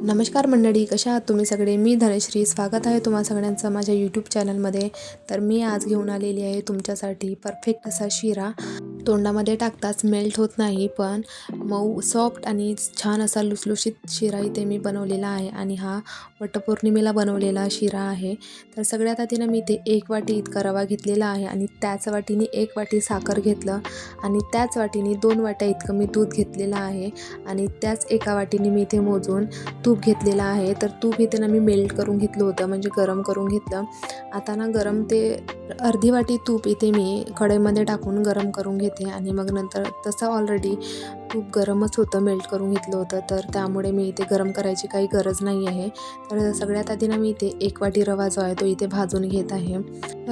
नमस्कार मंडळी, कशा आहात तुम्ही सगळे? मी धनश्री, स्वागत आहे तुम्हा सगळ्यांचं माझ्या यूट्यूब चॅनलमध्ये. तर मी आज घेऊन आलेली आहे तुमच्यासाठी परफेक्ट असा शिरा. तोंडामध्ये टाकताच मेल्ट होत नाही, पण मऊ सॉफ्ट आणि छान असा लुसलुशीत शिरा इथे मी बनवलेला आहे. आणि हा वटपौर्णिमेला बनवलेला शिरा आहे. तर सगळ्यात आधी ना मी इथे 1 वाटी इतका रवा घेतलेला आहे आणि त्याच वाटीने 1 वाटी साखर घेतलं आणि त्याच वाटीने 2 वाट्या इतकं मी दूध घेतलेलं आहे आणि त्याच एका वाटीने मी इथे मोजून तूप घेतलेलं आहे. तर तूप इथे ना मी मेल्ट करून घेतलं होतं, म्हणजे गरम करून घेतलं. आता ना गरम ते अर्धी वाटी तूप इथे मी कढईमध्ये टाकून गरम करून घेते आणि मग नंतर तसं ऑलरेडी तूप गरमच होतं, मेल्ट करून घेतलं होतं, तर त्यामुळे मी इथे गरम करायची काही गरज नाही आहे. तर सगळ्यात आधी ना मी इथे 1 वाटी रवा जो आहे तो इथे भाजून घेत आहे.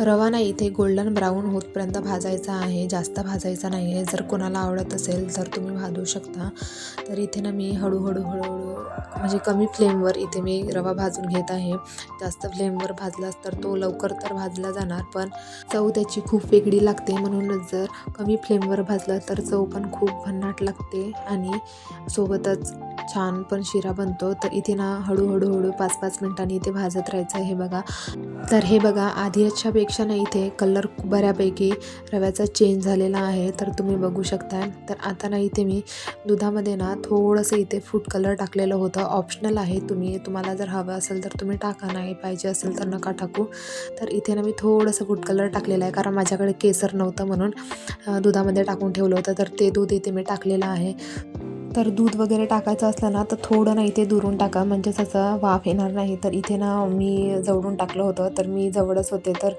रवा ना इथे गोल्डन ब्राऊन होतपर्यंत भाजायचा आहे, जास्त भाजायचा नाही आहे. जर कोणाला आवडत असेल तर तुम्ही भाजू शकता. तर इथे ना मी हळूहळू म्हणजे कमी फ्लेमवर इथे मी रवा भाजून घेत आहे. जास्त फ्लेमवर भाजलाच तर तो लवकर तर भाजला जाणार, पण चव त्याची खूप वेगळी लागते. म्हणूनच जर कमी फ्लेमवर भाजला तर चव पण खूप भन्नाट लागते आणि सोबतच छान पण शिरा बनतो. तर इथे ना हळूहळू 5-5 मिनिटांनी इथे भाजत राहायचं. हे बघा, तर हे बघा आधीच्यापेक्षा ना इथे कलर बऱ्यापैकी रव्याचा चेंज झालेला आहे, तर तुम्ही बघू शकता. तर आता ना इथे मी दुधामध्ये ना थोडंसं इथे फूड कलर टाकलेलं होतं, ऑप्शनल आहे. तुम्हाला जर हवं असेल तर तुम्ही टाका, नाही पाहिजे असेल तर नका टाकू. तर इथे ना मी थोडंसं फूड कलर टाकलेलं आहे, कारण माझ्याकडे केसर नव्हतं म्हणून दुधामध्ये टाकून ठेवलं होतं. तर ते दूध इथे मी टाकलेलं आहे. तर दूध वगैरे टाकायचं असलं ना तर थोडं ना इथे दुरून टाका, म्हणजे त्याचा वाफ येणार नाही. तर इथे ना मी जवळून टाकलं होतं, तर मी जवळच होते, तर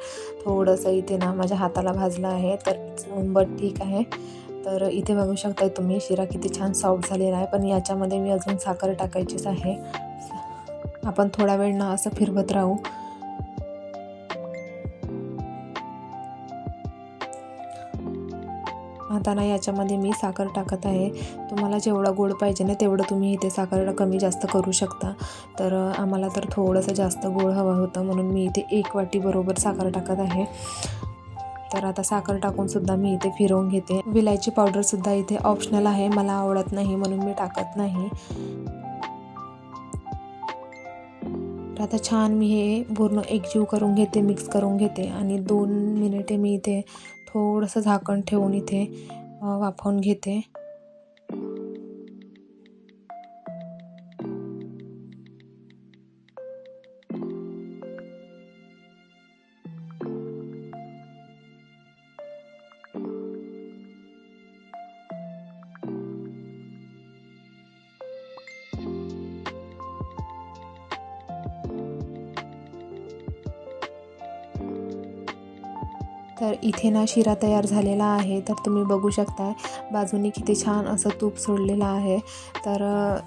थोडंसं इथे ना माझ्या हाताला भाजलं आहे. तर बट ठीक आहे. तर इथे बघू शकताय तुम्ही शिरा किती छान सॉफ्ट झालेला आहे. पण याच्यामध्ये मी अजून साखर टाकायचीच आहे. आपण थोडा वेळ ना असं फिरवत राहू. आता ना याच्यामध्ये मी साखर टाकत आहे. तुम्हाला जेवढा गोड पाहिजे ना तेवढं तुम्ही इथे साखर कमी जास्त करू शकता. तर आम्हाला तर थोडंसं जास्त गोड हवं होतं, म्हणून मी इथे 1 वाटी बरोबर साखर टाकत आहे. तर आता साखर टाकून सुद्धा मी इथे फिरवून घेते. विलायची पावडरसुद्धा इथे ऑप्शनल आहे, मला आवडत नाही म्हणून मी टाकत नाही. तर आता छान मी हे पूर्ण एकजीव करून घेते, मिक्स करून घेते आणि 2 मिनिटे मी इथे थोडंसं झाकण ठेवून इथे वाफवून घेते. तर इथे ना शिरा तयार झालेला आहे. तर तुम्ही बघू शकता बाजूनी किती छान असं तूप सोडलेलं आहे. तर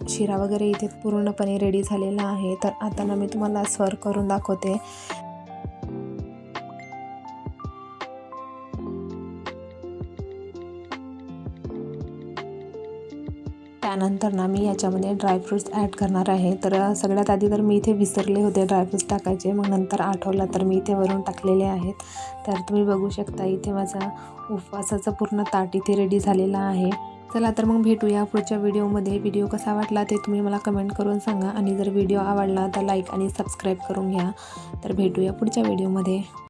शिरा वगैरे इथे पूर्णपणे रेडी झालेला आहे. तर आता ना मी तुम्हाला सर्व करून दाखवते. त्यानंतर ना मी याच्यामध्ये ड्रायफ्रूट्स ॲड करणार आहे. तर सगळ्यात आधी तर मी इथे विसरले होते ड्रायफ्रूट्स टाकायचे, मग नंतर आठवलं तर मी इथे वरून टाकलेले आहेत. तर तुम्ही बघू शकता इथे माझा उपवासाचा पूर्ण ताट इथे रेडी झालेला आहे. चला तर मग भेटूया पुढच्या व्हिडिओमध्ये. व्हिडिओ कसा वाटला ते तुम्ही मला कमेंट करून सांगा आणि जर व्हिडिओ आवडला तर लाईक आणि सबस्क्राईब करून घ्या. तर भेटूया पुढच्या व्हिडिओमध्ये.